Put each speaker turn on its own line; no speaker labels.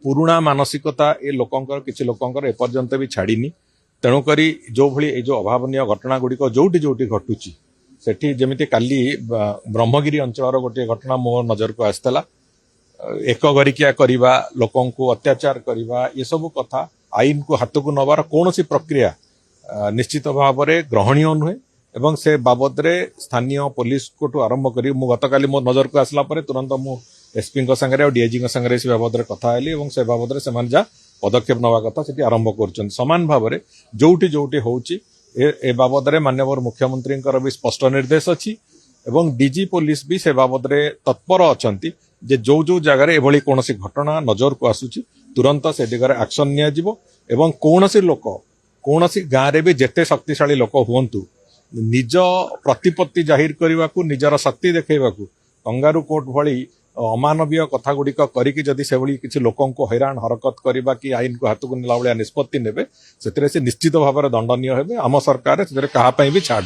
पुरुणा मानसिकता ए लोकंकर किछि लोकंकर एपर्यंत भी छाड़ीनी तेणुकरी जो भली ए जो अभावनीय घटना गुड़िक जोटी जोटी घटुची सेठी जेमिति काली ब्रह्मगिरी अंचल गोटे घटना मो नजर को आसला एक गरिकिया करवा लोकं को अत्याचार करवा ये सब कथा आईन को हाथ को नबार कौन सी प्रक्रिया निश्चित भाव में ग्रहणीय नुहे एवं से बाबद रे स्थानीय पुलिस को आरंभ करी मु गतकाली मो नजर को आसला परे तुरंत मु एसपी संगे और डीआईजी संगे से बाबद कथा हेली और से बाबद से जा पदक्षेप नवा कथा से आरंभ कर सामान भाव में जोटी जोटी होउची ए बाबद रे माननीय मुख्यमंत्री भी स्पष्ट निर्देश अच्छी एवं डीजी पुलिस भी से बाबद रे तत्पर अछंती जे जो जो जगार एभली कौन घटना नजर को आसूची तुरंत से दिगरे एक्शन निया जिवो एवं कौन लोक कौन गाँव में भी जेते शक्तिशाली लोक हुंतु निज प्रतिपत्ति जाहिर करने को निजर शक्ति देखा कंगारू कोर्ट भली अमानवीय कथा गुड़िक करी जदि से किसी लोकों को हैरान हरकत करवा कि आईन को हाथ को नेला भाया निष्पत्ति नेबे से निश्चित भाव में दंडनीय हेबे आम सरकार से कहा भी छाड़